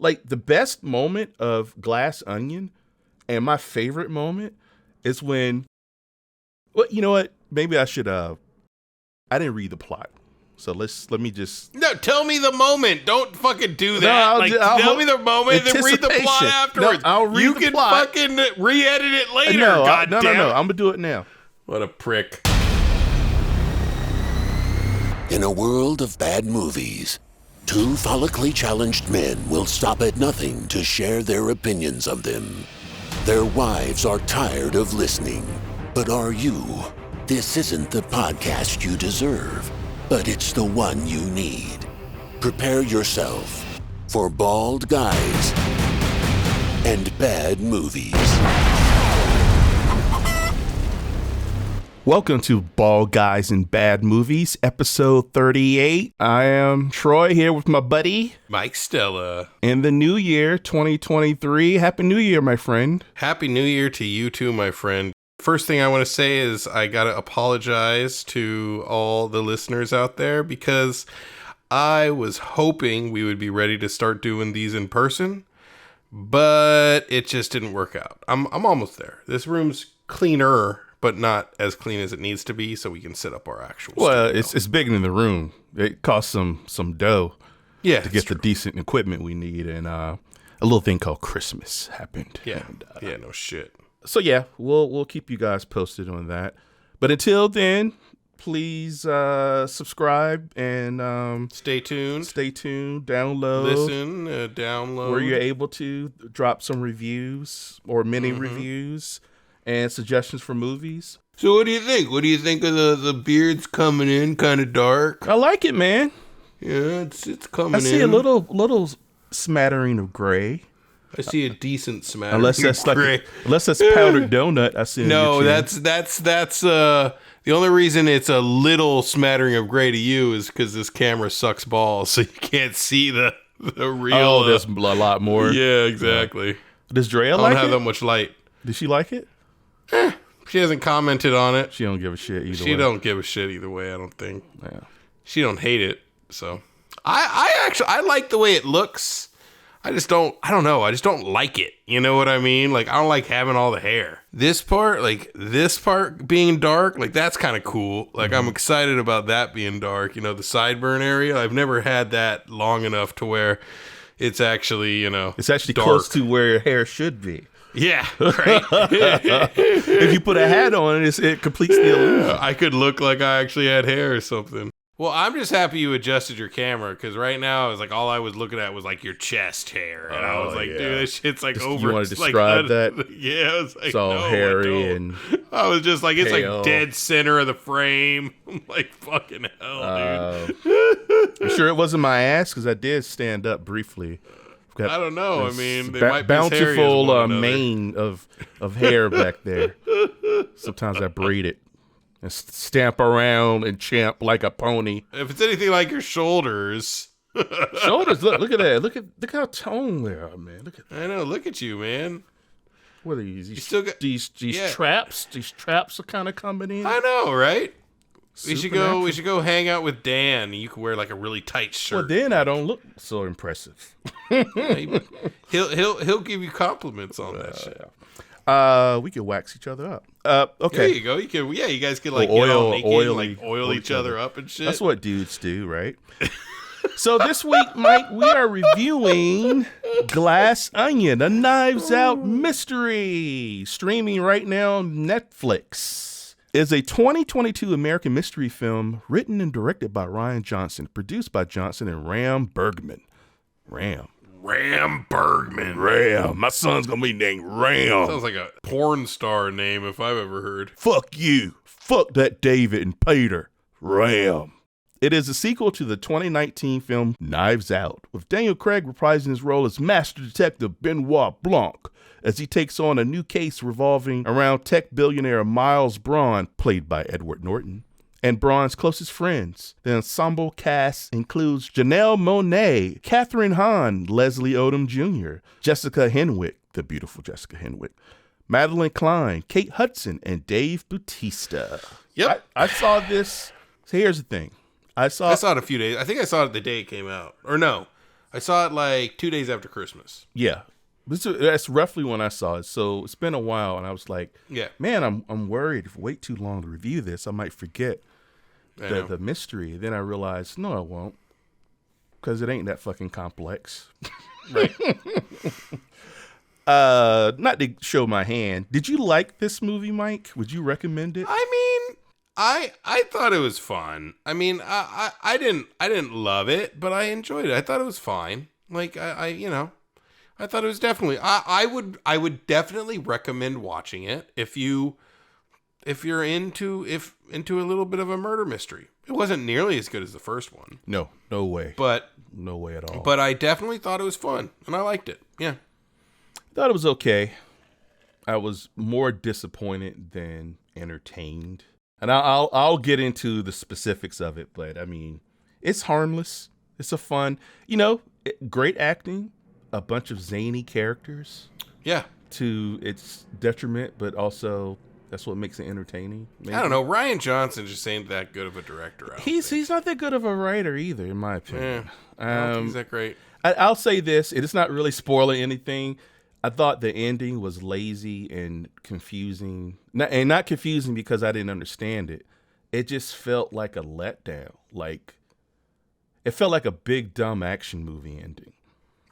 like the best moment of Glass Onion, and my favorite moment is when. Well, you know what? Maybe I should. I didn't read the plot, so let me just. No, tell me the moment. Don't fucking do that. No, I'll tell me the moment and then read the plot anticipation. afterwards. No, I'll read you the can plot. fucking re-edit it later. No, God no. damn it. I'm gonna do it now. What a prick. In a world of bad movies, two follically challenged men will stop at nothing to share their opinions of them. Their wives are tired of listening. But are you? This isn't the podcast you deserve, but it's the one you need. Prepare yourself for Bald Guys and Bad Movies. Welcome to Bald Guys and Bad Movies, episode 38. I am Troy here with my buddy. Mike Stella. In the new year, 2023. Happy New Year, my friend. Happy New Year to you too, my friend. First thing I want to say is I got to apologize to all the listeners out there because I was hoping we would be ready to start doing these in person, but it just didn't work out. I'm almost there. This room's cleaner, but not as clean as it needs to be, so we can set up our actual studio. It's bigger than the room. It costs some dough to get the decent equipment we need, and a little thing called Christmas happened. Yeah, and, no shit. So yeah, we'll keep you guys posted on that. But until then, please subscribe and stay tuned. Download, listen, download where you're able to drop some reviews or mini reviews and suggestions for movies. So what do you think? What do you think of the beards coming in kind of dark? I like it, man. Yeah, it's coming in. I see a little smattering of gray. I see a decent smattering. Unless that's powdered donut. I see. No, that's the only reason it's a little smattering of gray to you is because this camera sucks balls, so you can't see the real. Oh, there's a lot more. Yeah, exactly. Does Drea like it? I don't have that much light. Did she like it? She hasn't commented on it. She don't give a shit either way. She don't give a shit either way, I don't think. Yeah. She don't hate it. So I like the way it looks. I don't know. I just don't like it. You know what I mean? Like, I don't like having all the hair. This part being dark, like, that's kind of cool. Like, I'm excited about that being dark. You know, the sideburn area. I've never had that long enough to where it's actually, it's actually dark. Close to where your hair should be. Yeah, right. If you put a hat on, it completes the illusion. I could look like I actually had hair or something. Well, I'm just happy you adjusted your camera because right now, it's like all I was looking at was like your chest hair, and I was like, "Dude, this shit's like over." You want to describe that? Yeah, I was like, it's all no, hairy and I was just like, it's pale. like dead center of the frame. I'm like, fucking hell, dude. I'm sure it wasn't my ass because I did stand up briefly. I don't know. I mean, they might be bountiful mane of hair back there. Sometimes I braid it. And stamp around and champ like a pony. If it's anything like your shoulders. Shoulders, look at that. Look how toned they are, man. Look at that. I know, look at you, man. What are these? You still got these traps. These traps are kind of coming in. I know, right? We should go hang out with Dan. You could wear like a really tight shirt. Well, then I don't look so impressive. He'll give you compliments on that shit. Yeah. We could wax each other up. Okay. There you go. You guys could like get all naked and like oil each other up and shit. That's what dudes do, right? So this week, Mike, we are reviewing Glass Onion, a Knives Out mystery, streaming right now on Netflix. It's a 2022 American mystery film written and directed by Rian Johnson, produced by Johnson and Ram Bergman. Ram. My son's gonna be named Ram. Sounds like a porn star name if I've ever heard. Fuck you. Fuck that David and Peter. Ram. It is a sequel to the 2019 film Knives Out, with Daniel Craig reprising his role as Master Detective Benoit Blanc as he takes on a new case revolving around tech billionaire Miles Braun, played by Edward Norton, and Braun's closest friends. The ensemble cast includes Janelle Monáe, Catherine Hahn, Leslie Odom Jr., Jessica Henwick, the beautiful Jessica Henwick, Madeline Klein, Kate Hudson, and Dave Bautista. Yep. I saw this. So here's the thing. I saw it a few days. I think I saw it the day it came out. Or no. I saw it like 2 days after Christmas. Yeah. That's roughly when I saw it. So it's been a while, and I was like, Yeah. man, I'm worried. If I wait too long to review this, I might forget the mystery. Then I realized, no, I won't, because it ain't that fucking complex. Right. Not to show my hand. Did you like this movie, Mike? Would you recommend it? I mean, I thought it was fun. I mean, I didn't love it, but I enjoyed it. I thought it was fine. Like I thought it was definitely. I would definitely recommend watching it if you're into a little bit of a murder mystery. It wasn't nearly as good as the first one. No way. But no way at all. But I definitely thought it was fun, and I liked it. Yeah. Thought it was okay. I was more disappointed than entertained. And I'll get into the specifics of it, but I mean, it's harmless. It's a fun, great acting, a bunch of zany characters. Yeah. To its detriment, but also that's what makes it entertaining. Maybe. I don't know. Rian Johnson just ain't that good of a director. He's not that good of a writer either, in my opinion. Yeah. I don't think he's that great. I'll say this, and it's not really spoiling anything. I thought the ending was lazy and confusing. Not confusing because I didn't understand it. It just felt like a letdown. Like, it felt like a big, dumb action movie ending.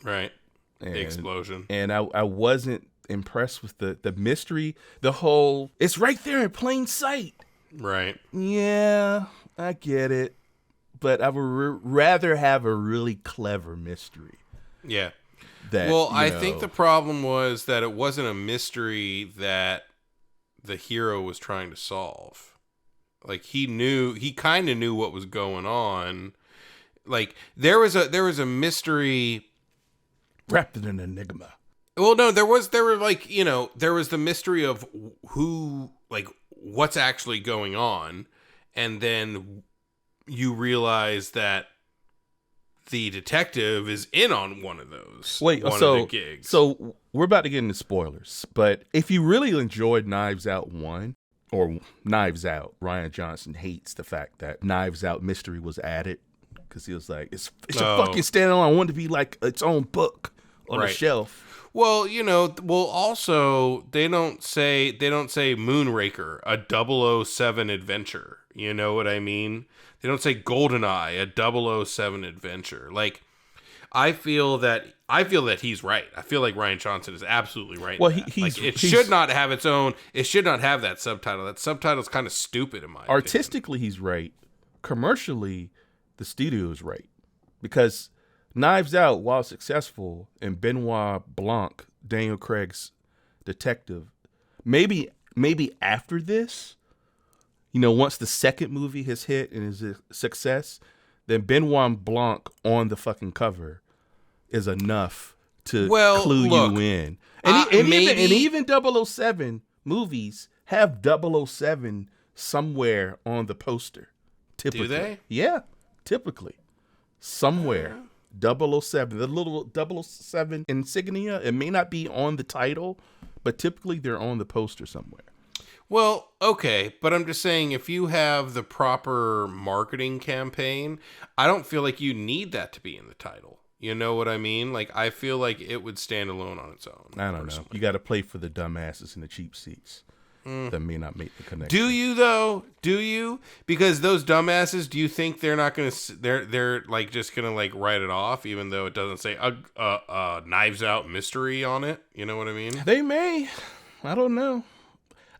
Right. The explosion. And I wasn't impressed with the mystery. The whole, it's right there in plain sight. Right. Yeah, I get it. But I would rather have a really clever mystery. Yeah. That, I think the problem was that it wasn't a mystery that the hero was trying to solve. Like, he kind of knew what was going on. Like, there was a mystery wrapped in an enigma. Well, no, there was the mystery of who, like, what's actually going on, and then you realize that the detective is in on one of those. Of the gigs. So we're about to get into spoilers, but if you really enjoyed Knives Out 1 or Knives Out, Rian Johnson hates the fact that Knives Out mystery was added because he was like, it's a fucking standalone. I want it to be like its own book on the shelf. Well, also they don't say Moonraker, a 007 adventure. You know what I mean? They don't say GoldenEye, a 007 adventure. Like, I feel that he's right. I feel like Rian Johnson is absolutely right. Well, it should not have its own. It should not have that subtitle. That subtitle is kind of stupid in my opinion. Artistically, he's right. Commercially, the studio is right because Knives Out, while successful, and Benoit Blanc, Daniel Craig's detective, maybe after this, once the second movie has hit and is a success, then Benoit Blanc on the fucking cover is enough to clue you in. And even 007 movies have 007 somewhere on the poster. Typically. Do they? Yeah, typically. Somewhere. 007. The little 007 insignia, it may not be on the title, but typically they're on the poster somewhere. Well, okay, but I'm just saying if you have the proper marketing campaign, I don't feel like you need that to be in the title. You know what I mean? Like, I feel like it would stand alone on its own. I don't know. You got to play for the dumbasses and the cheap seats. That may not make the connection. Do you though? Do you? Because those dumbasses, do you think they're not going to? They're like just going to like write it off, even though it doesn't say a Knives Out mystery on it. You know what I mean? They may. I don't know.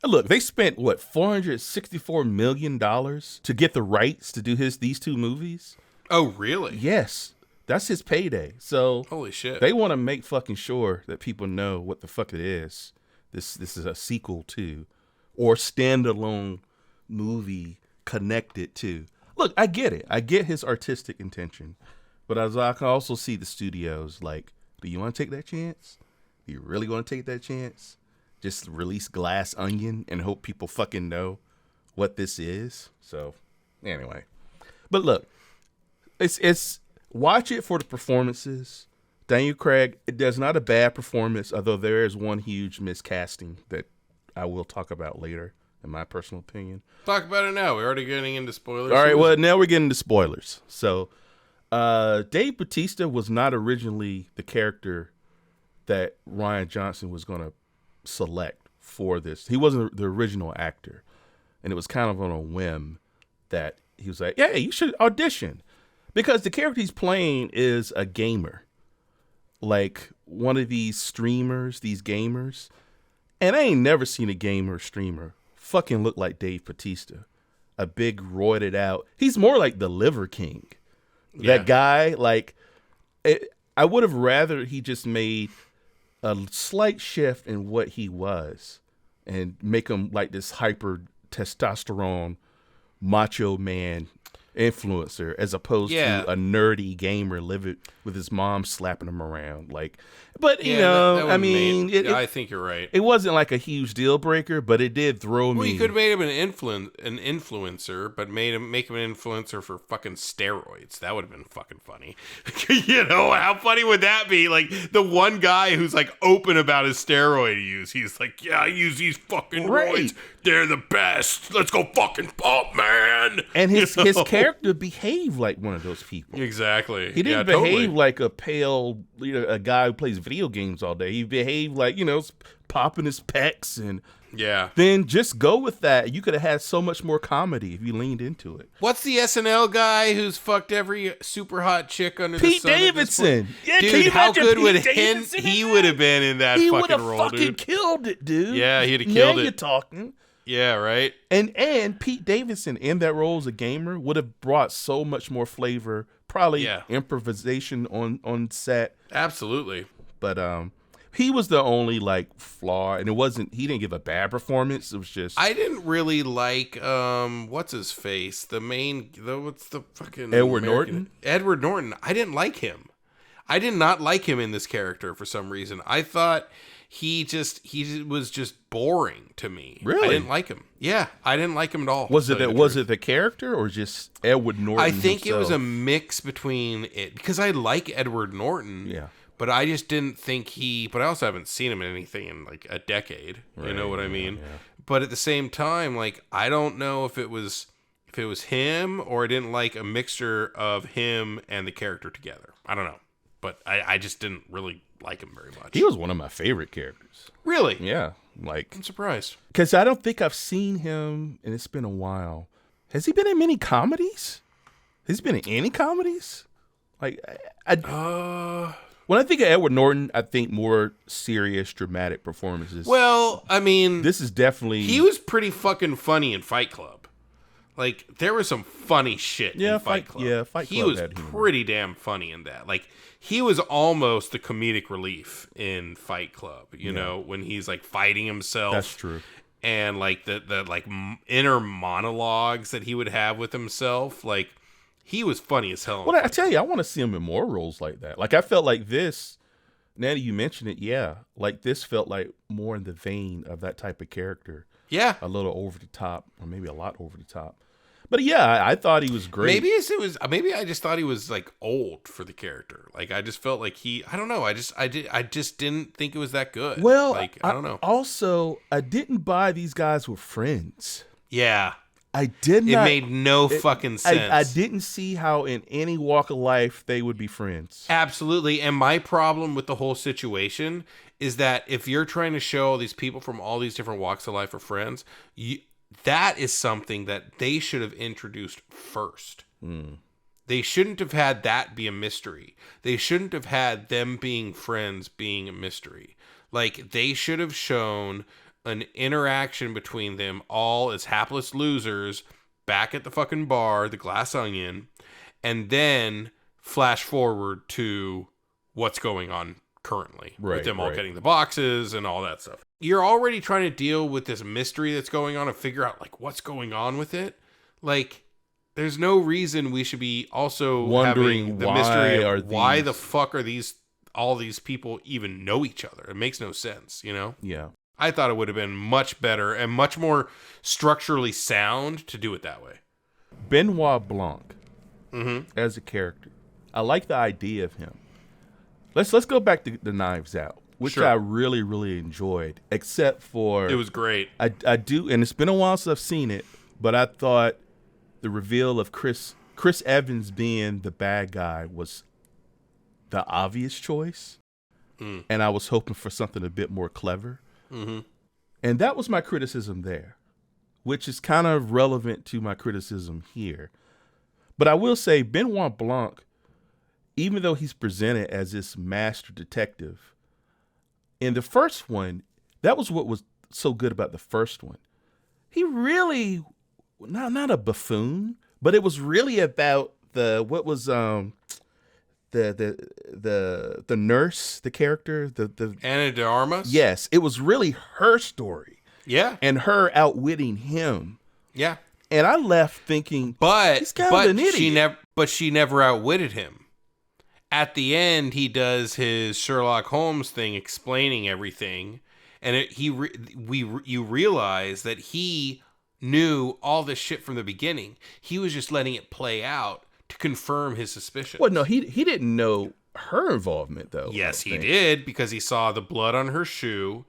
Look, they spent what $464 million to get the rights to do these two movies. Oh, really? Yes, that's his payday. So holy shit, they want to make fucking sure that people know what the fuck it is. This is a sequel to, or standalone movie connected to. Look, I get it. I get his artistic intention, but as I can also see the studios like, do you want to take that chance? Do you really want to take that chance? Just release Glass Onion and hope people fucking know what this is. So, anyway. But look, it's watch it for the performances. Daniel Craig, it does not a bad performance, although there is one huge miscasting that I will talk about later, in my personal opinion. Talk about it now. We're already getting into spoilers. All right, well, now we're getting into spoilers. So, Dave Bautista was not originally the character that Rian Johnson was going to select for this. He wasn't the original actor. And it was kind of on a whim that he was like, yeah, you should audition. Because the character he's playing is a gamer. Like one of these streamers, these gamers. And I ain't never seen a gamer or streamer fucking look like Dave Bautista. A big roided out. He's more like the Liver King. Yeah. That guy, like, I would have rather he just made a slight shift in what he was and make him like this hyper testosterone macho man influencer as opposed to a nerdy gamer living with his mom slapping him around. Like, but you know, I mean, I think you're right. It wasn't like a huge deal breaker, but it did throw me. Well, you could have made him an influencer, but make him an influencer for fucking steroids. That would have been fucking funny. You know, how funny would that be? Like the one guy who's like open about his steroid use. He's like, yeah, I use these fucking roids. They're the best. Let's go fucking pump, man. And his character behaved like one of those people. Exactly. He didn't behave like a pale, a guy who plays video games all day. He behaved like, popping his pecs and then just go with that. You could have had so much more comedy if you leaned into it. What's the SNL guy who's fucked every super hot chick under the sun? Pete Davidson. Yeah, dude, how good would he would have been in that fucking role, dude? He would have fucking killed it, dude. Yeah, he'd have killed it. Now you're talking. Yeah, right. And Pete Davidson in that role as a gamer would have brought so much more flavor, probably improvisation on set. Absolutely. But he was the only like flaw, and he didn't give a bad performance. It was just I didn't really like what's his face? What's the fucking Edward Norton? Edward Norton. I didn't like him. I did not like him in this character for some reason. I thought he was just boring to me. Really? I didn't like him. Yeah, I didn't like him at all. Was it the character or just Edward Norton? I think himself? It was a mix between it because I like Edward Norton. Yeah. But I just didn't think but I also haven't seen him in anything in like a decade. Right, you know what I mean? Yeah. But at the same time, like I don't know if it was him or I didn't like a mixture of him and the character together. I don't know. But I just didn't really like him very much. He was one of my favorite characters. Really? Yeah. Like I'm surprised. Because I don't think I've seen him, and it's been a while. Has he been in many comedies? Has he been in any comedies? Like, when I think of Edward Norton, I think more serious, dramatic performances. Well, I mean, this is definitely he was pretty fucking funny in Fight Club. Like, there was some funny shit in Fight Club. Yeah, Fight Club. He was pretty damn funny in that. Like, he was almost the comedic relief in Fight Club. You know, when he's like fighting himself. That's true. And like the like inner monologues that he would have with himself, like. He was funny as hell. Well, I tell you, I want to see him in more roles like that. Like, I felt like this, now that you mention it, like this felt like more in the vein of that type of character. Yeah. A little over the top, or maybe a lot over the top. But yeah, I thought he was great. Maybe I just thought he was like old for the character. Like, I just felt like I don't know. I just didn't think it was that good. Well, like, I don't know. Also, I didn't buy these guys were friends. Yeah. I did not. It made no fucking sense. I didn't see how in any walk of life they would be friends. Absolutely. And my problem with the whole situation is that if you're trying to show all these people from all these different walks of life are friends, that is something that they should have introduced first. They shouldn't have had that be a mystery. They shouldn't have had them being friends being a mystery. Like, they should have shown an interaction between them all as hapless losers back at the fucking bar, the Glass Onion, and then flash forward to what's going on currently with them all getting the boxes and all that stuff. You're already trying to deal with this mystery that's going on and figure out like what's going on with it. Like, there's no reason we should be also wondering the mystery of why the fuck are all these people even know each other. It makes no sense, you know? Yeah. I thought it would have been much better and much more structurally sound to do it that way. Benoit Blanc as a character. I like the idea of him. Let's go back to the Knives Out, which I really, really enjoyed, except for... It was great. I do, and it's been a while since I've seen it, but I thought the reveal of Chris Chris Evans being the bad guy was the obvious choice. And I was hoping for something a bit more clever. Mm-hmm. And that was my criticism there, which is kind of relevant to my criticism here. But I will say Benoit Blanc, even though he's presented as this master detective, in the first one, that was what was so good about the first one. He really, not a buffoon, but it was really about the nurse, the character, the Ana de Armas? Yes, it was really her story. Yeah. And her outwitting him. Yeah. And I left thinking, he's kind of an idiot. She never outwitted him. At the end, he does his Sherlock Holmes thing, explaining everything, and you realize that he knew all this shit from the beginning. He was just letting it play out to confirm his suspicions. Well, no, he didn't know her involvement, though. Yes, he did, because he saw the blood on her shoe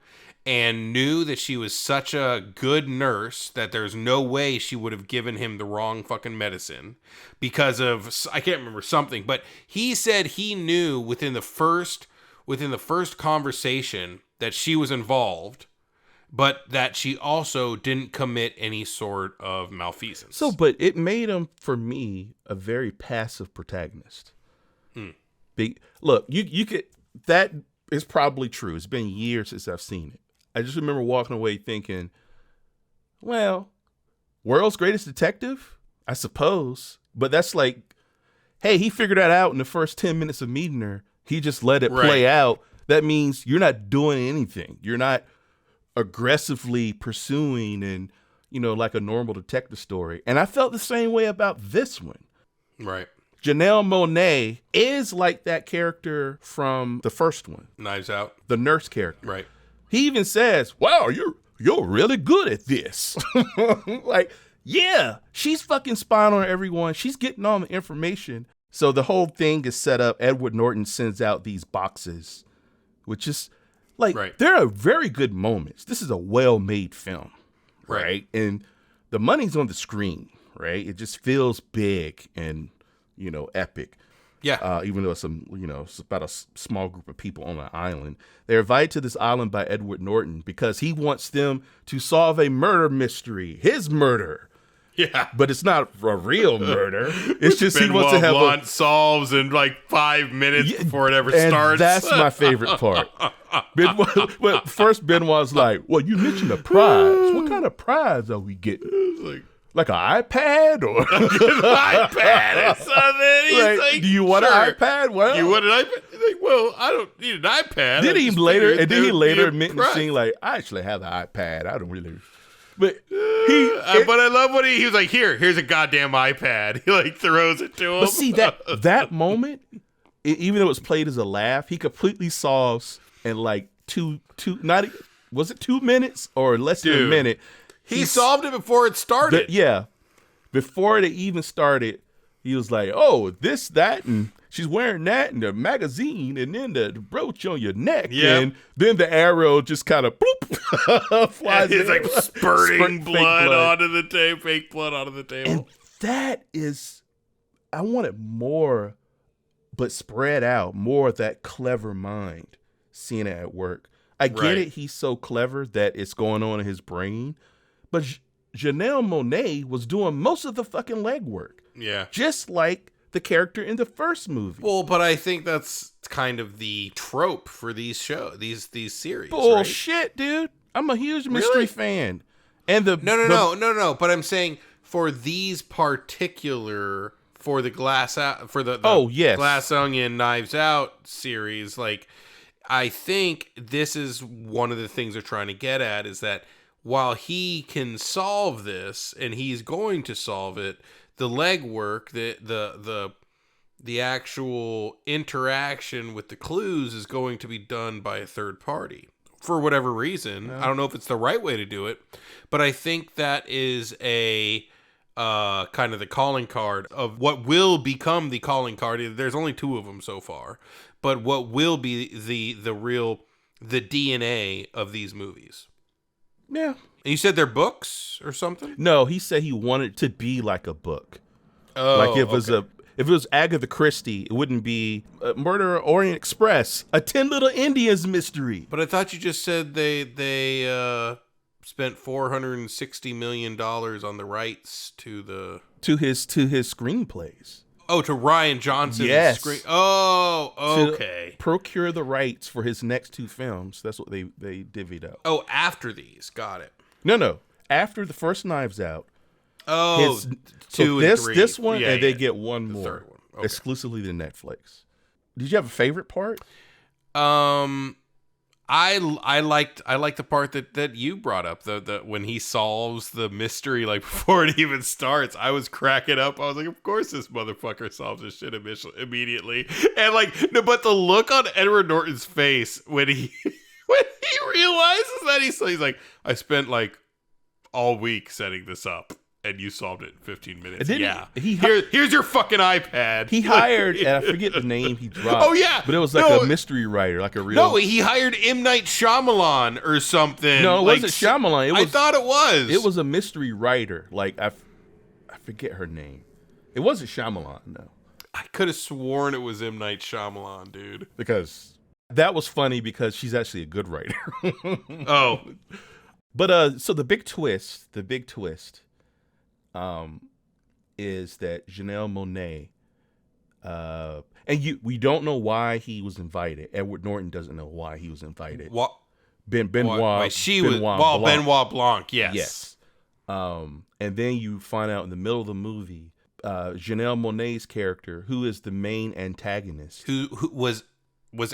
and knew that she was such a good nurse that there's no way she would have given him the wrong fucking medicine because of, I can't remember something, but he said he knew within the first conversation that she was involved, but that she also didn't commit any sort of malfeasance. So, but it made him, for me, a very passive protagonist. Look, you could, that is probably true. It's been years since I've seen it. I just remember walking away thinking, well, world's greatest detective, I suppose. But that's like, hey, he figured that out in the first 10 minutes of meeting her. He just let it play out. That means you're not doing anything. You're not aggressively pursuing and, like a normal detective story. And I felt the same way about this one. Right. Janelle Monáe is like that character from the first one. Knives Out. The nurse character. Right. He even says, wow, you're really good at this. Like, yeah, she's fucking spying on everyone. She's getting all the information. So the whole thing is set up. Edward Norton sends out these boxes, which is like, there are very good moments. This is a well-made film, right? And the money's on the screen, right? It just feels big and, epic. Yeah. Even though it's it's about a small group of people on an island. They're invited to this island by Edward Norton because he wants them to solve a murder mystery, his murder. Yeah. But it's not a real murder. It's just he wants to have Blanc solves in like 5 minutes before it ever starts. That's my favorite part. First Benoit's like, well, you mentioned a prize. What kind of prize are we getting? Like an iPad or an iPad or something? He's like, do you want an iPad? Well, you want an iPad? He's like, well, I don't need an iPad. Did he later admit and saying like, I actually have an iPad. I don't really. But but I love when he was like, here's a goddamn iPad. He like throws it to him. But see that moment, even though it's played as a laugh, he completely solves in like was it 2 minutes or less than a minute? He solved it before it started. Before it even started, he was like, oh, this, that, and she's wearing that, and the magazine, and then the brooch on your neck. Yep. And then the arrow just kind of flies. It's like spurting blood onto the table, fake blood onto the table. And that is, I wanted more, but spread out, more of that clever mind, seeing it at work. I get it, he's so clever that it's going on in his brain. But Janelle Monáe was doing most of the fucking legwork. Yeah. Just like the character in the first movie. Well, but I think that's kind of the trope for these these series. Bullshit, dude. I'm a huge mystery fan. And No. But I'm saying for these particular, for the Glass Onion, Knives Out series, like, I think this is one of the things they're trying to get at, is that while he can solve this, and he's going to solve it, the legwork, the actual interaction with the clues is going to be done by a third party for whatever reason. I don't know if it's the right way to do it, but I think that is a kind of the calling card of what will become the calling card. There's only 2 of them so far, but what will be the DNA of these movies. Yeah. And you said they're books or something? No, he said he wanted to be like a book. Oh, Like if okay. it was Agatha Christie, it wouldn't be Murder Orient Express, a 10 Little Indians mystery. But I thought you just said they spent $460 million on the rights to the To his screenplays. to Ryan Johnson's Yes. screen. Oh, To okay. procure the rights for his next 2 films. That's what they divvied up. Oh, after these, got it. No. After the first Knives Out, Oh, his, two so and three. this one, Yeah, and they yeah. get one The more third one. Okay. exclusively to Netflix. Did you have a favorite part? I liked the part that you brought up, the when he solves the mystery, like before it even starts. I was cracking up. I was like, of course this motherfucker solves this shit immediately. And like, no, but the look on Edward Norton's face when he when he realizes that he's like, I spent like all week setting this up, and you solved it in 15 minutes. And then Yeah, he here's your fucking iPad. He hired, and I forget the name he dropped. Oh, yeah. but it was like No, a mystery writer, like a real. No, he hired M. Night Shyamalan or something. No, it Like, wasn't Shyamalan. It was, I thought it was. It was a mystery writer. Like I forget her name. It wasn't Shyamalan, no, I could have sworn it was M. Night Shyamalan, dude. because that was funny because she's actually a good writer. Oh, But so the big twist, is that Janelle Monáe, and we don't know why he was invited. Edward Norton doesn't know why he was invited. what? Benoit Benoit Blanc. Yes. Yes. And then you find out in the middle of the movie, Janelle Monáe's character, who is the main antagonist, Who was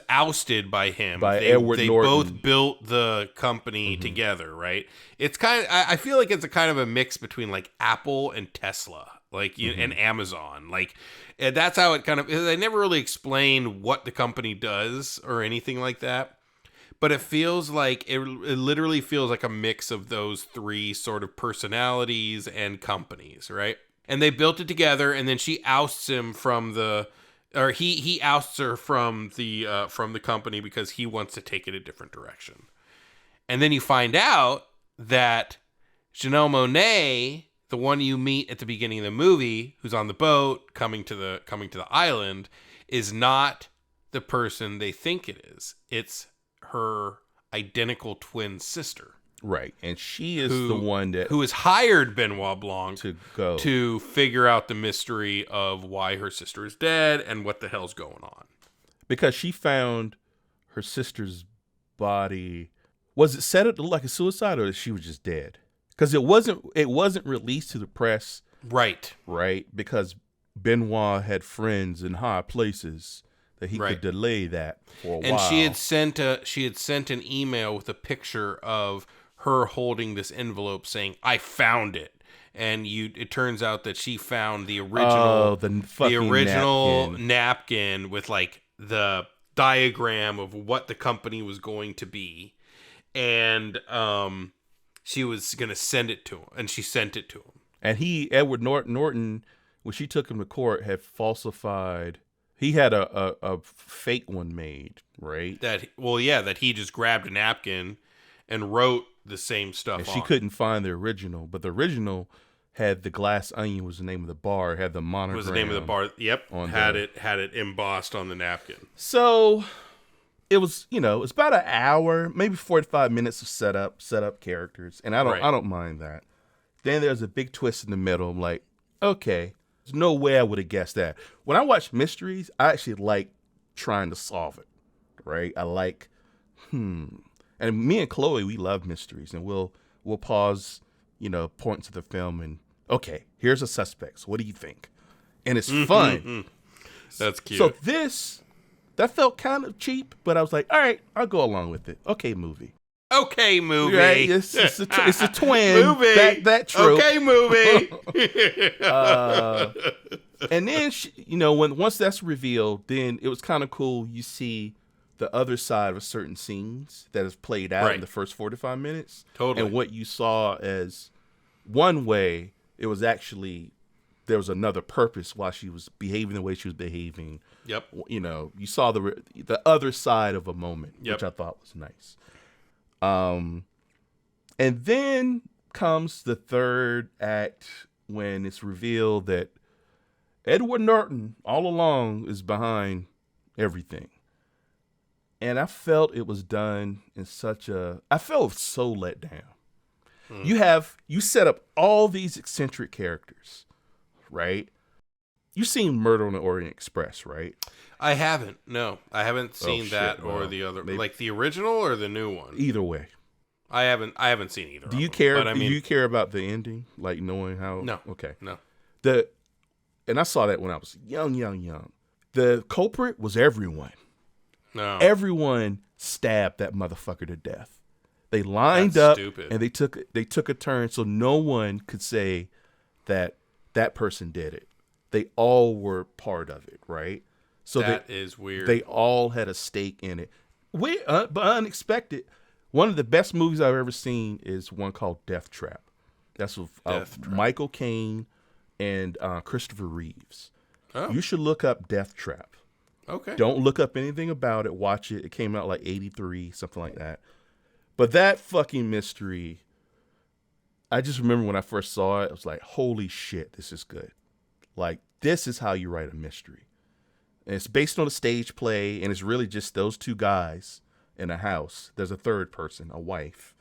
ousted by him. By they, Edward they Norton. both built the company together, right? It's kind of, I feel like it's a kind of a mix between like Apple and Tesla, like and Amazon. Like that's how it kind of, they never really explain what the company does or anything like that. But it feels like, it literally feels like a mix of those 3 sort of personalities and companies, right? And they built it together, and then she ousts him from the, or he ousts her from the company because he wants to take it a different direction. And then you find out that Janelle Monáe, the one you meet at the beginning of the movie, who's on the boat coming to the island, is not the person they think it is. It's her identical twin sister. right? And she is the one that who has hired Benoit Blanc to go to figure out the mystery of why her sister is dead and what the hell's going on. because she found her sister's body. Was it set up to look like a suicide, or she was just dead? Because it wasn't released to the press, Right. right? Because Benoit had friends in high places that he Right. could delay that for a while. And she had sent an email with a picture of her holding this envelope saying, "I found it." And it turns out that she found the original napkin with like the diagram of what the company was going to be. And she was going to send it to him, and she sent it to him. And Edward Norton, when she took him to court, had falsified. He had a fake one made, right? That he just grabbed a napkin and wrote the same stuff And on. she couldn't find the original, but the original had the Glass Onion was the name of the bar, had the monogram. Was the name of the bar? Yep, on had the- it embossed on the napkin. So it was, it's about an hour, maybe 45 minutes of setup characters, and I don't mind that. Then there's a big twist in the middle. I'm like, okay, there's no way I would have guessed that. When I watch mysteries, I actually like trying to solve it, right? I like, and me and Chloe, we love mysteries, and we'll pause, point to the film and, okay, here's a suspect. So what do you think? And it's fun. That's cute. So that felt kind of cheap, but I was like, all right, I'll go along with it. Okay, movie. Okay, movie. Right? It's a twin. Movie. That trope. Okay, movie. And then, once that's revealed, then it was kind of cool. You see the other side of certain scenes that is played out Right. in the first 45 minutes. Totally. And what you saw as one way, it was actually, there was another purpose why she was behaving the way she was behaving. Yep. You saw the other side of a moment, Yep. which I thought was nice. And then comes the third act when it's revealed that Edward Norton all along is behind everything. And I felt it was done in I felt so let down. You set up all these eccentric characters, right? You've seen Murder on the Orient Express, right? I haven't. No, I haven't seen that or the other, maybe. like the original or the new one. Either way. I haven't seen either. Do you care? Do you care about the ending, like knowing how? No. Okay. No. And I saw that when I was young. The culprit was everyone. No. Everyone stabbed that motherfucker to death. They lined That's up stupid. and they took a turn so no one could say that person did it. They all were part of it, right? So that is weird. They all had a stake in it. But unexpected. One of the best movies I've ever seen is one called Death Trap. That's with Michael Caine and Christopher Reeves. Oh. You should look up Death Trap. Okay. Don't look up anything about it. Watch it. It came out like 83, something like that. But that fucking mystery, I just remember when I first saw it, I was like, holy shit, this is good. Like, this is how you write a mystery. And it's based on a stage play, and it's really just those two guys in a house. There's a third person, a wife.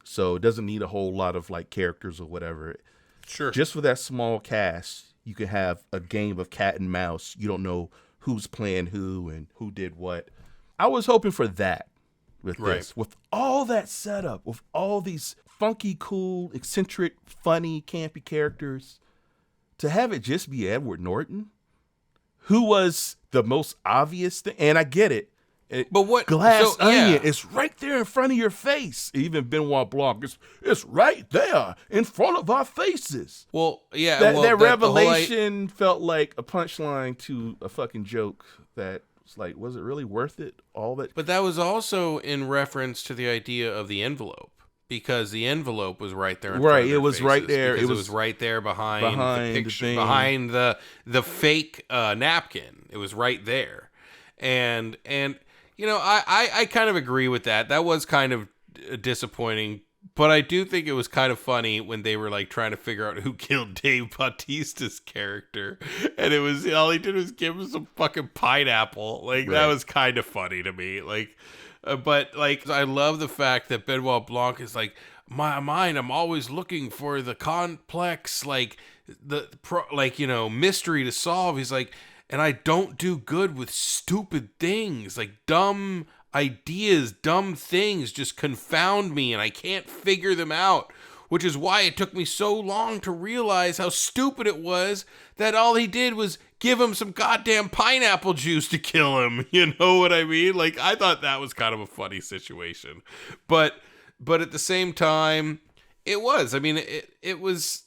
So it doesn't need a whole lot of like characters or whatever. Sure. Just for that small cast, you could have a game of cat and mouse. You don't know who's playing who and who did what. I was hoping for that with this. With all that setup, with all these funky, cool, eccentric, funny, campy characters, to have it just be Edward Norton, who was the most obvious thing. And I get it. But what Glass Onion is right there in front of your face. Even Benoit Blanc, it's right there in front of our faces. Well, yeah, that revelation felt like a punchline to a fucking joke that was like, was it really worth it? All that. But that was also in reference to the idea of the envelope, because the envelope was right there. Right, it was right there. It was right there behind the picture, behind the fake napkin. It was right there, and. You know, I kind of agree with that. That was kind of disappointing, but I do think it was kind of funny when they were like trying to figure out who killed Dave Bautista's character, and it was all he did was give him some fucking pineapple. Like that was kind of funny to me. Like, but like I love the fact that Benoit Blanc is like, my mind, I'm always looking for the complex, like mystery to solve. He's like. And I don't do good with stupid things, like dumb ideas, dumb things just confound me and I can't figure them out, which is why it took me so long to realize how stupid it was that all he did was give him some goddamn pineapple juice to kill him. You know what I mean? Like, I thought that was kind of a funny situation. But at the same time, it was. I mean, it was...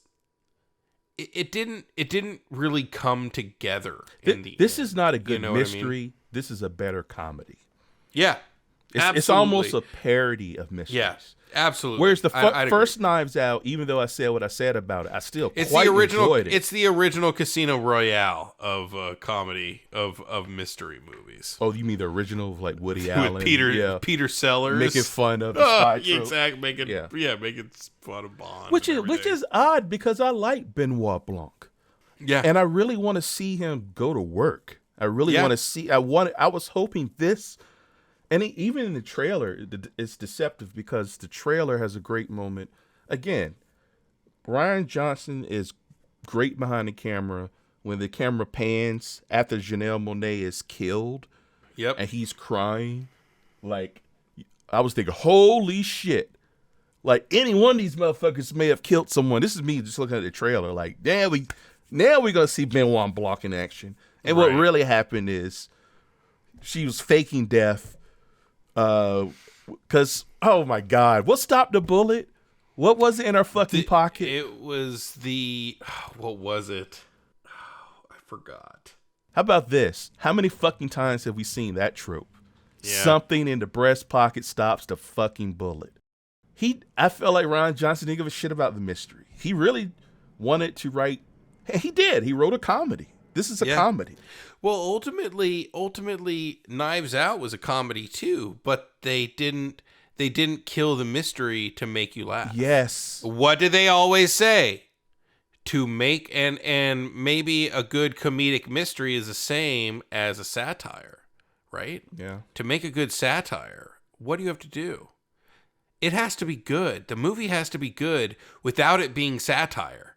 It didn't really come together in the This end. is not a good mystery. I mean? This is a better comedy. Yeah. It's almost a parody of mysteries. Yeah, absolutely. Whereas the first Knives Out, even though I said what I said about it, I still enjoyed it. It's the original Casino Royale of comedy of mystery movies. Oh, you mean the original of like Woody Allen? With Peter Sellers making fun of the spy trope. Exactly, making fun of Bond. Which is odd because I like Benoit Blanc. Yeah, and I really want to see him go to work. I really want to see. I was hoping this. And even in the trailer, it's deceptive because the trailer has a great moment. Again, Rian Johnson is great behind the camera when the camera pans after Janelle Monáe is killed. Yep. And he's crying. Like, I was thinking, holy shit. Like, any one of these motherfuckers may have killed someone. This is me just looking at the trailer. Like, now we're going to see Benoit Blanc in action. And what really happened is she was faking death. Because, oh my God, what stopped the bullet? What was it in her fucking pocket? It was what was it? Oh, I forgot. How about this? How many fucking times have we seen that trope? Yeah. Something in the breast pocket stops the fucking bullet. I felt like Rian Johnson didn't give a shit about the mystery. He really wanted to write, and he did. He wrote a comedy. This is a comedy. Well, ultimately, Knives Out was a comedy too, but they didn't kill the mystery to make you laugh. Yes. What do they always say? to make and maybe a good comedic mystery is the same as a satire, right? Yeah. To make a good satire, what do you have to do? It has to be good. The movie has to be good without it being satire.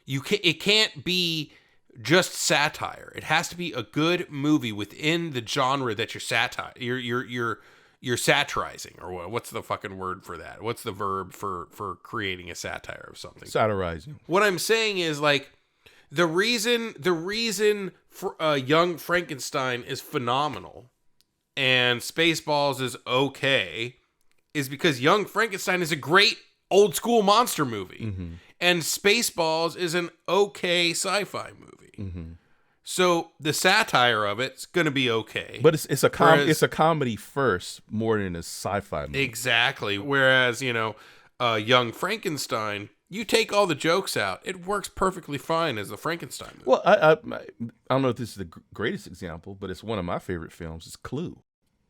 It can't be just satire. It has to be a good movie within the genre that you're satirizing, or what's the fucking word for that? What's the verb for creating a satire of something? Satirizing. What I'm saying is, like, the reason for Young Frankenstein is phenomenal and Spaceballs is okay is because Young Frankenstein is a great old school monster movie, and Spaceballs is an okay sci-fi movie. So the satire of it's going to be okay, But it's a comedy first more than a sci-fi movie. exactly. Whereas, Young Frankenstein, you take all the jokes out, it works perfectly fine as a Frankenstein movie. Well, I don't know if this is the greatest example, but it's one of my favorite films. It's Clue.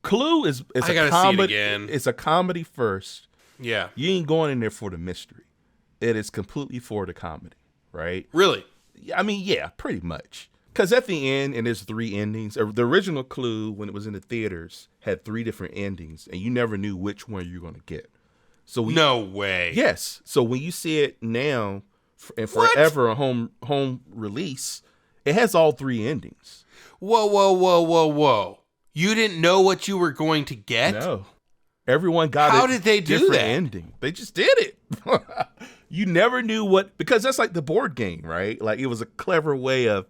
Clue is I a gotta comedy. see it again. It's a comedy first. Yeah, You ain't going in there for the mystery. It is completely for the comedy, right? really. I mean, yeah, pretty much. Because at the end, and there's 3 endings. The original Clue, when it was in the theaters, had 3 different endings, and you never knew which one you were going to get. So No way. Yes. So when you see it now and What? forever a home release, it has all 3 endings. Whoa. You didn't know what you were going to get? No. Everyone got How a did they do different that? ending. They just did it. You never knew what, because that's like the board game, right? Like it was a clever way of,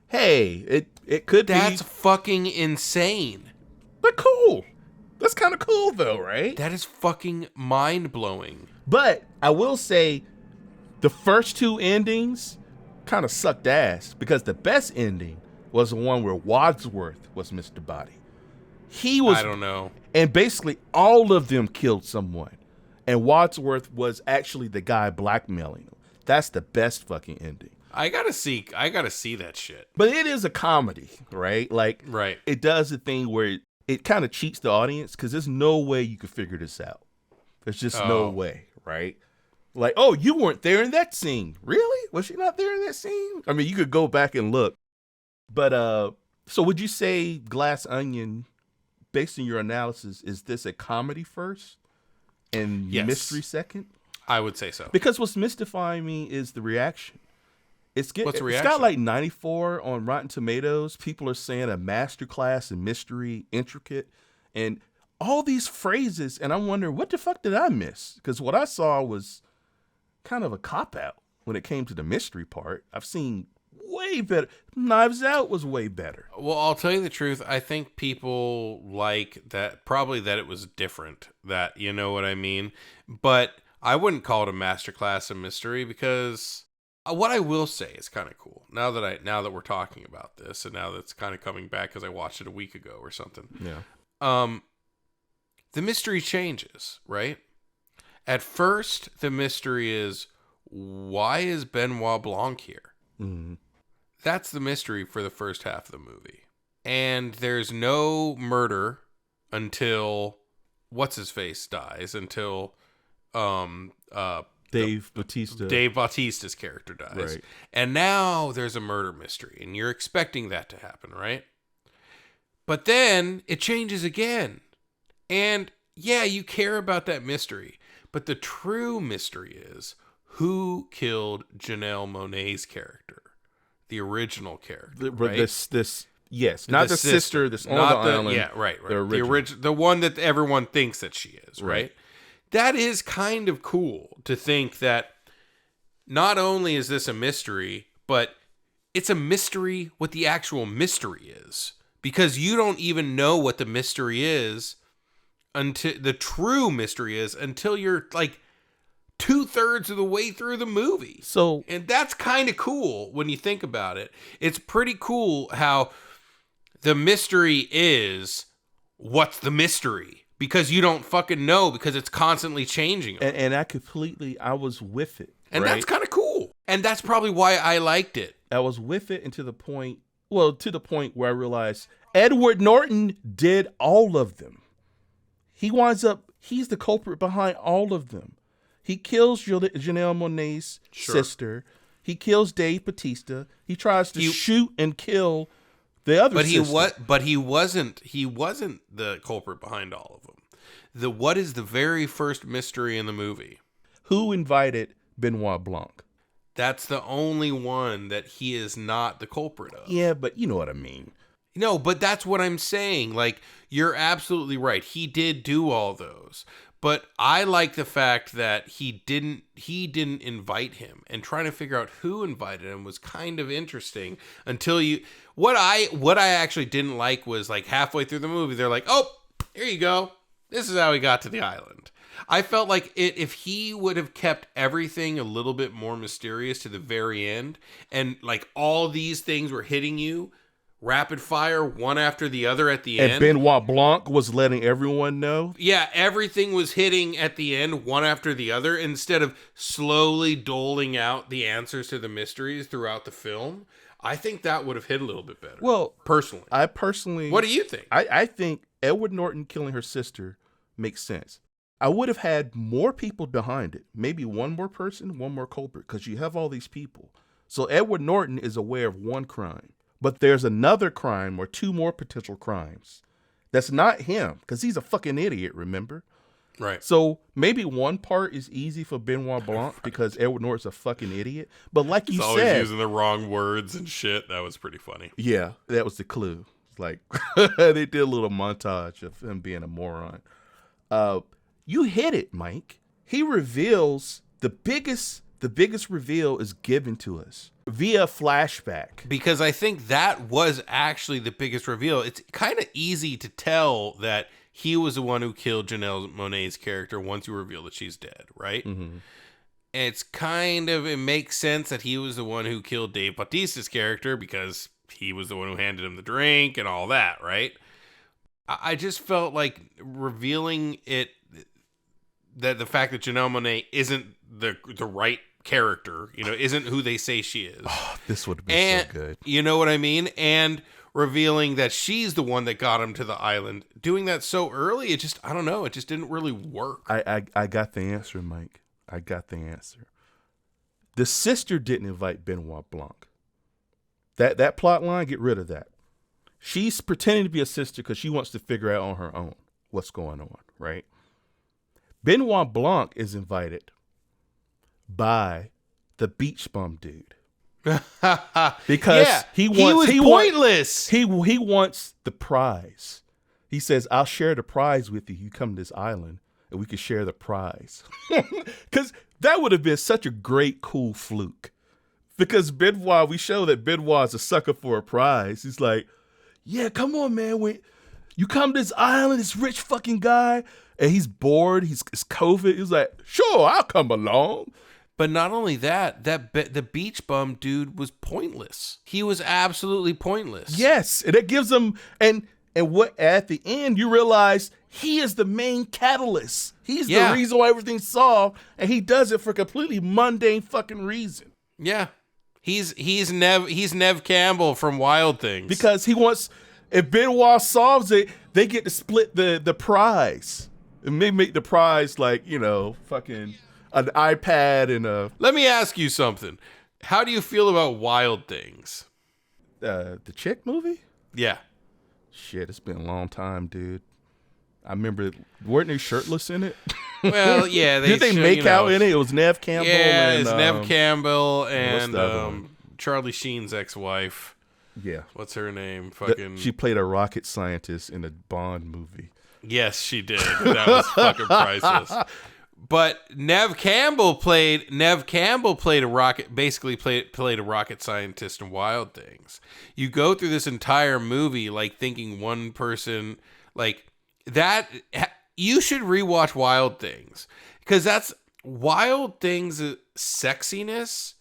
hey, it could That's be, fucking insane. but cool. That's kind of cool though, right? That is fucking mind-blowing. But I will say the first 2 endings kind of sucked ass because the best ending was the one where Wadsworth was Mr. Body. He was, I don't know. and basically all of them killed someone. And Wadsworth was actually the guy blackmailing them. That's the best fucking ending. I gotta see that shit. But it is a comedy, right? Like, Right. it does the thing where it kind of cheats the audience because there's no way you could figure this out. There's just no way, right? Like, oh, you weren't there in that scene. Really? Was she not there in that scene? I mean, you could go back and look. But, so would you say Glass Onion, based on your analysis, is this a comedy first and Yes. mystery second? I would say so. Because what's mystifying me is the reaction. What's the It's reaction? got like 94 on Rotten Tomatoes. People are saying a masterclass in mystery, intricate, and all these phrases. And I'm wondering, what the fuck did I miss? Because what I saw was kind of a cop-out when it came to the mystery part. I've seen way better. Knives Out was way better. Well, I'll tell you the truth. I think people like that, probably that it was different, that, you know what I mean? But I wouldn't call it a masterclass in mystery because what I will say is kind of cool. Now that we're talking about this, and now that's kind of coming back because I watched it a week ago or something. Yeah. The mystery changes, right? At first, the mystery is, why is Benoit Blanc here? Mm-hmm. That's the mystery for the first half of the movie. And there's no murder until what's-his-face dies, until Dave Bautista. Dave Bautista's character dies. Right. And now there's a murder mystery, and you're expecting that to happen, right? But then it changes again. And yeah, you care about that mystery, but the true mystery is who killed Janelle Monáe's character, the original character, right? Yes, not the sister that's on the island. Yeah, right. The original. The one that everyone thinks that she is, right? Right. That is kind of cool to think that not only is this a mystery, but it's a mystery what the actual mystery is. Because you don't even know what the mystery is until the true mystery is until you're like 2/3 of the way through the movie. So, And that's kind of cool when you think about it. It's pretty cool how the mystery is what's the mystery, because you don't fucking know, because it's constantly changing. and I was with it. And right? that's kind of cool. And that's probably why I liked it. I was with it, and to the point where I realized Edward Norton did all of them. He's the culprit behind all of them. He kills Janelle Monáe's sister. He kills Dave Bautista. He tries to shoot and kill the other sister. But he wasn't the culprit behind all of them. What is the very first mystery in the movie? Who invited Benoit Blanc? That's the only one that he is not the culprit of. Yeah, but you know what I mean. No, but that's what I'm saying. Like, you're absolutely right. He did do all those. But I like the fact that he didn't invite him, and trying to figure out who invited him was kind of interesting until what I actually didn't like was, like, halfway through the movie, they're like, "Oh, here you go. This is how he got to the island." I felt like if he would have kept everything a little bit more mysterious to the very end, and like all these things were hitting you rapid fire, one after the other at the end. And Benoit Blanc was letting everyone know? Yeah, everything was hitting at the end, one after the other, instead of slowly doling out the answers to the mysteries throughout the film. I think that would have hit a little bit better. Well, personally. What do you think? I think Edward Norton killing her sister makes sense. I would have had more people behind it. Maybe one more person, one more culprit, because you have all these people. So Edward Norton is aware of one crime. But there's another crime or two more potential crimes. That's not him, because he's a fucking idiot, remember? Right. So maybe one part is easy for Benoit Blanc because Edward Norton's a fucking idiot. But like you He's said... always using the wrong words and shit. That was pretty funny. Yeah, that was the clue. Like, they did a little montage of him being a moron. You hit it, Mike. He reveals the biggest reveal is given to us via flashback. Because I think that was actually the biggest reveal. It's kind of easy to tell that he was the one who killed Janelle Monáe's character once you reveal that she's dead, right? Mm-hmm. It makes sense that he was the one who killed Dave Bautista's character because he was the one who handed him the drink and all that, right? I just felt like revealing it, that the fact that Janelle Monáe isn't the right character, isn't who they say she is. Oh, this would have been so good. You know what I mean? And revealing that she's the one that got him to the island. Doing that so early, it just didn't really work. I got the answer, Mike. I got the answer. The sister didn't invite Benoit Blanc. That plot line, get rid of that. She's pretending to be a sister because she wants to figure out on her own what's going on, right? Benoit Blanc is invited by the beach bum dude. Because he was pointless. He wants the prize. He says, "I'll share the prize with you. You come to this island and we can share the prize." Because that would have been such a great, cool fluke. Because Benoit, we show that Benoit is a sucker for a prize. He's like, "Yeah, come on, man. You come to this island, this rich fucking guy, and he's bored. It's COVID. He's like, sure, I'll come along." But not only that, the beach bum dude was pointless. He was absolutely pointless. Yes, and it gives him and what at the end you realize he is the main catalyst. He's the reason why everything's solved, and he does it for a completely mundane fucking reason. Yeah, he's Nev Campbell from Wild Things, because he wants. If Benoit solves it, they get to split the prize. And they make the prize like, fucking an iPad and a... Let me ask you something. How do you feel about Wild Things? The chick movie? Yeah. Shit, it's been a long time, dude. I remember, weren't they shirtless in it? Well, yeah. Did they make out in it? It was Nev Campbell. Yeah, and, it's Nev Campbell and one? Charlie Sheen's ex-wife. Yeah. What's her name? She played a rocket scientist in a Bond movie. Yes, she did. That was fucking priceless. But Nev Campbell played a rocket scientist in Wild Things. You go through this entire movie like thinking one person like that. You should rewatch Wild Things, because that's Wild Things' sexiness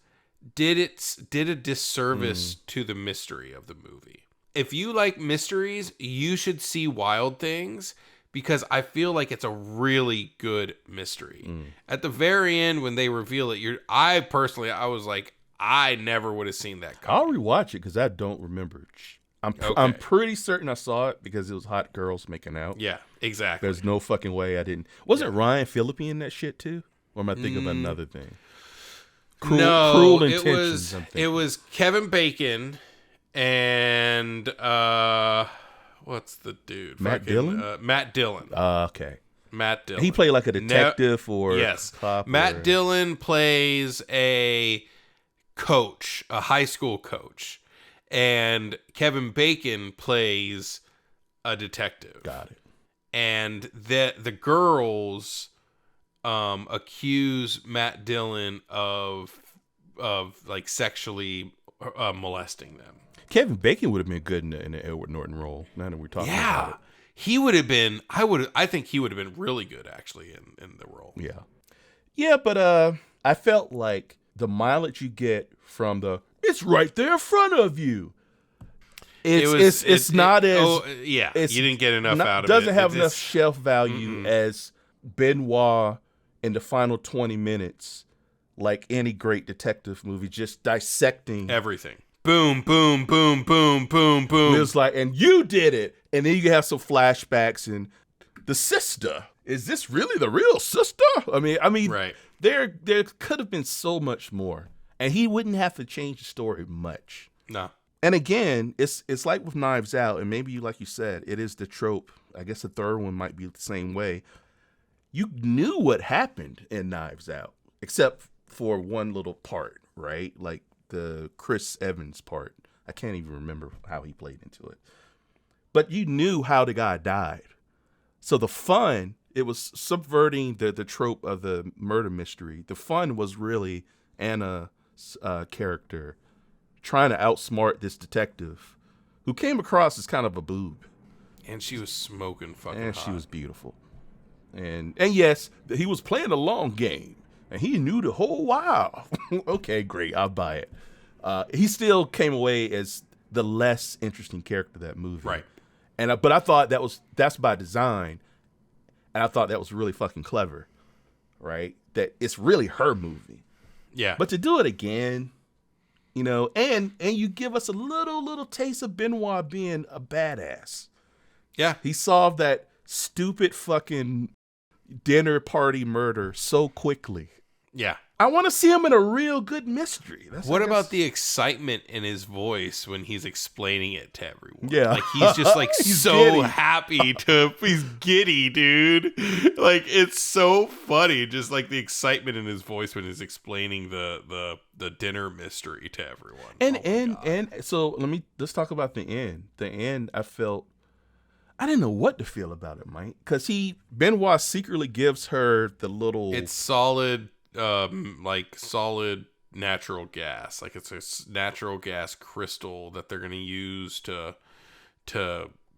did a disservice to the mystery of the movie. If you like mysteries, you should see Wild Things, because I feel like it's a really good mystery. At the very end, when they reveal it, I was like, I never would have seen that coming. I'll rewatch it because I don't remember. I'm pretty certain I saw it because it was hot girls making out. Yeah, exactly. There's no fucking way I didn't. Wasn't Ryan Phillippe in that shit too? Or am I thinking of another thing? Cruel Intentions. it was Kevin Bacon and what's the dude? Matt Dillon? Matt Dillon. Okay. Matt Dillon. He played like a detective or yes. cop. Matt Dillon plays a coach, a high school coach, and Kevin Bacon plays a detective. Got it. And the girls accuse Matt Dillon of like sexually molesting them. Kevin Bacon would have been good in the Edward Norton role. Now that we're talking about it. He would have been. I think he would have been really good actually in the role. Yeah, but I felt like the mileage you get from it's right there in front of you. It's not as you didn't get enough out of it. Doesn't have enough shelf value as Benoit in the final 20 minutes, like any great detective movie, just dissecting everything. Boom, boom, boom, boom, boom, boom. It was like, and you did it. And then you have some flashbacks and the sister. Is this really the real sister? I mean, right. There could have been so much more. And he wouldn't have to change the story much. No. And again, it's like with Knives Out, and maybe like you said, it is the trope. I guess the third one might be the same way. You knew what happened in Knives Out, except for one little part, right? Like the Chris Evans part. I can't even remember how he played into it. But you knew how the guy died. So the fun, it was subverting the trope of the murder mystery. The fun was really Anna's character trying to outsmart this detective who came across as kind of a boob. And she was smoking fucking And hot. she was beautiful. And yes, he was playing a long game. And he knew the whole while. Okay, great. I'll buy it. He still came away as the less interesting character of that movie. Right. But I thought that's by design. And I thought that was really fucking clever. Right? That it's really her movie. Yeah. But to do it again, you know, and you give us a little taste of Benoit being a badass. Yeah. He solved that stupid fucking dinner party murder so quickly. Yeah. I want to see him in a real good mystery. What about the excitement in his voice when he's explaining it to everyone? Yeah. Like he's just like He's so giddy. happy he's giddy, dude. Like it's so funny. Just like the excitement in his voice when he's explaining the dinner mystery to everyone. And so let's talk about the end. The end, I didn't know what to feel about it, Mike. Because Benoit secretly gives her the little... It's solid, solid natural gas. Like it's a natural gas crystal that they're going to use to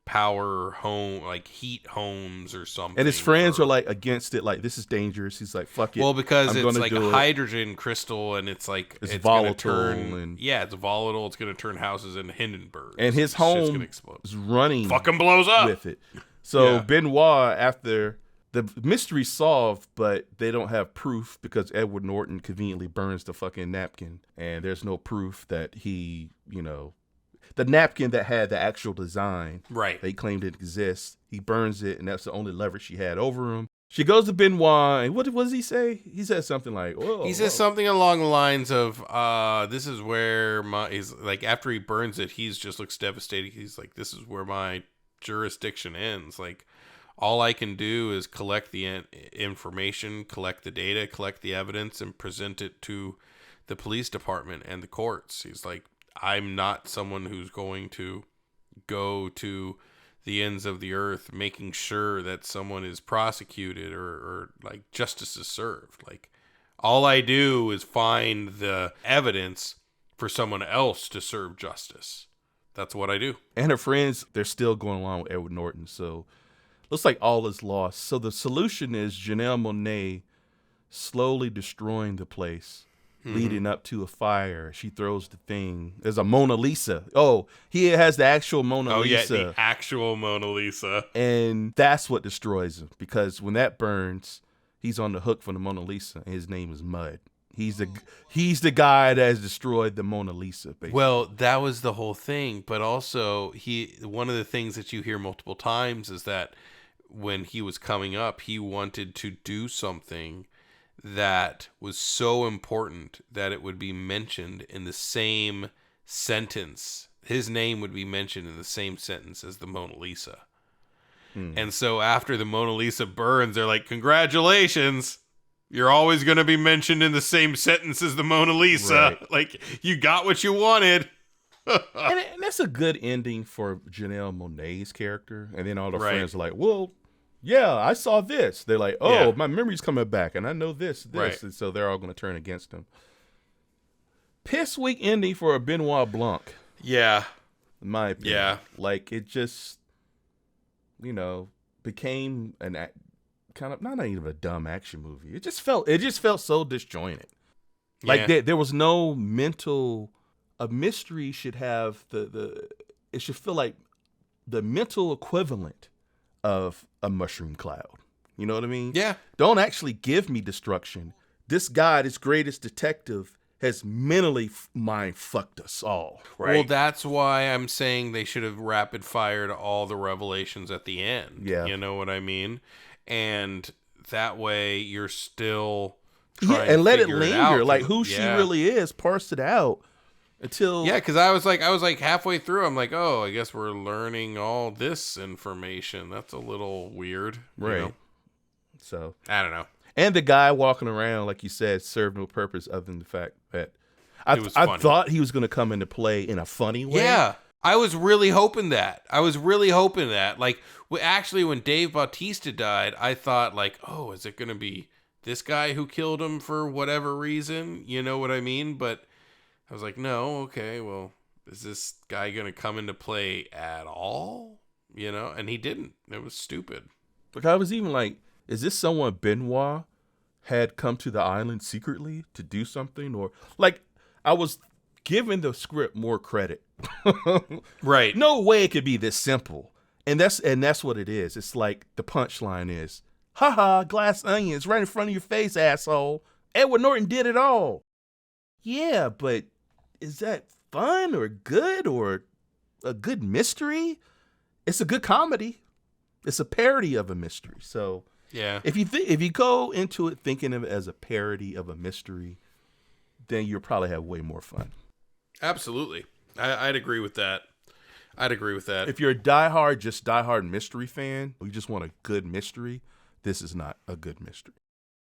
power home, like heat homes or something. And his friends are like against it, like this is dangerous. He's like, fuck it. Well, because I'm it's gonna like do a it. hydrogen crystal, and it's like It's volatile. volatile It's volatile. It's going to turn houses into Hindenburg. And his Shit's gonna home explode. is running Fucking blows up with it. So Yeah. Benoit, after the mystery solved, but they don't have proof because Edward Norton conveniently burns the fucking napkin, and there's no proof that he, the napkin that had the actual design, Right. they claimed didn't exist. He burns it, and that's the only leverage she had over him. She goes to Benoit, and what does he say? He says something like, "Whoa." He says something along the lines of, this is where he's like, after he burns it, he's just looks devastated. He's like, this is where my jurisdiction ends. Like, all I can do is collect the information, collect the data, collect the evidence, and present it to the police department and the courts. He's like, I'm not someone who's going to go to the ends of the earth making sure that someone is prosecuted or like justice is served. Like, all I do is find the evidence for someone else to serve justice. That's what I do. And her friends, they're still going along with Edward Norton, so looks like all is lost. So the solution is Janelle Monáe slowly destroying the place, leading up to a fire. She throws the thing. There's a Mona Lisa. Oh, he has the actual Mona Lisa. Yeah, the actual Mona Lisa. And that's what destroys him, because when that burns, he's on the hook for the Mona Lisa, and his name is Mud. He's the guy that has destroyed the Mona Lisa, basically. Well, that was the whole thing, but also one of the things that you hear multiple times is that when he was coming up, he wanted to do something that was so important that it would be mentioned in the same sentence. His name would be mentioned in the same sentence as the Mona Lisa. And so after the Mona Lisa burns, they're like, congratulations, you're always going to be mentioned in the same sentence as the Mona Lisa. Right. Like, you got what you wanted. And that's a good ending for Janelle Monáe's character. And then all the Right. friends are like, well, yeah, I saw this. They're like, oh, Yeah. my memory's coming back, and I know this. Right. And so they're all going to turn against him. Piss weak ending for a Benoit Blanc, Yeah. in my opinion. Yeah. Like, it just, became kind of, not even a dumb action movie. It just felt so disjointed. Like, Yeah. there was no a mystery should have it should feel like the mental equivalent of a mushroom cloud. You know what I mean? Yeah. Don't actually give me destruction. This guy, this greatest detective, has mentally mind fucked us all. Right? Well, that's why I'm saying they should have rapid fired all the revelations at the end. Yeah. You know what I mean? And that way you're still yeah, trying and to let it figure out, linger, like 'cause- who she yeah. really is. Parse it out until Yeah, because I was like halfway through, I'm like, oh, I guess we're learning all this information. That's a little weird. you right. know? So I don't know. and the guy walking around, like you said, served no purpose other than the fact that I It was funny. thought he was going to come into play in a funny way. Yeah, I was really hoping that. Like, actually, when Dave Bautista died, I thought, like, oh, is it going to be this guy who killed him for whatever reason? You know what I mean? But I was like, no, okay, well, is this guy going to come into play at all? And he didn't. It was stupid. Like, I was even like, is this someone Benoit had come to the island secretly to do something? Or, like, I was giving the script more credit. Right. No way it could be this simple. And that's what it is. It's like the punchline is, haha, glass onions right in front of your face, asshole. Edward Norton did it all. Yeah, but is that fun or good or a good mystery? It's a good comedy. It's a parody of a mystery. So Yeah. if you go into it thinking of it as a parody of a mystery, then you'll probably have way more fun. Absolutely. I'd agree with that. If you're a diehard mystery fan, or you just want a good mystery, this is not a good mystery.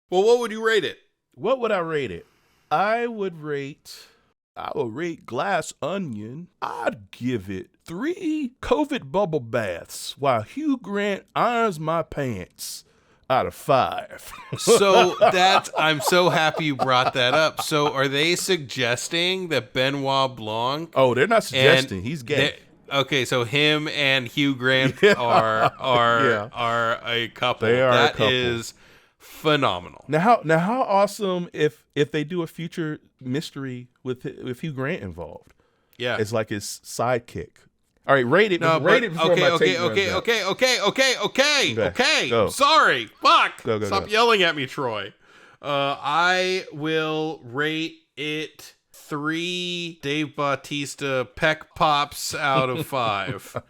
Well, what would you rate it? What would I rate it? I would rate Glass Onion. I'd give it 3 COVID bubble baths while Hugh Grant irons my pants out of 5. So I'm so happy you brought that up. So are they suggesting that Benoit Blanc Oh, they're not suggesting. and He's gay. Okay, so him and Hugh Grant Yeah. are a couple. They are a That couple. is phenomenal. Now how awesome if they do a future mystery with Hugh Grant involved. Yeah. It's like his sidekick. All right, rate it. No, rate it but before my okay. tape runs out. Okay. Go. Sorry. Fuck. Go. Stop yelling at me, Troy. I will rate it 3 Dave Bautista peck pops out of 5.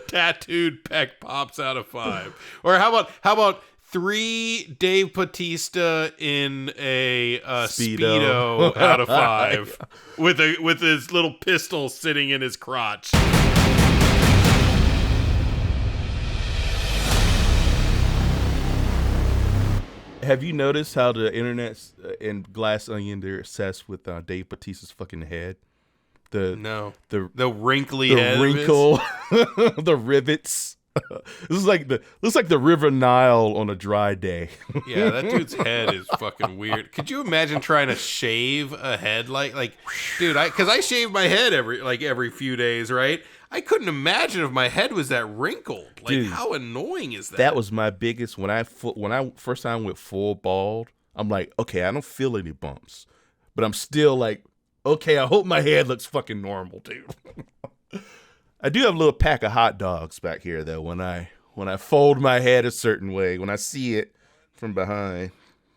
Tattooed peck pops out of 5. Or how about 3 Dave Bautista in a Speedo out of 5 with his little pistol sitting in his crotch. Have you noticed how the internet's in Glass Onion, they're obsessed with Dave Bautista's fucking head? No. The wrinkly the head of his? wrinkle, the rivets. This looks like the River Nile on a dry day. Yeah, that dude's head is fucking weird. Could you imagine trying to shave a head like dude, because I shave my head every few days, right? I couldn't imagine if my head was that wrinkled. Like, Dude, how annoying is that? That was my biggest when I first time went full bald. I'm like, okay, I don't feel any bumps, but I'm still like, okay, I hope my head looks fucking normal, dude. I do have a little pack of hot dogs back here though. When I fold my head a certain way, when I see it from behind.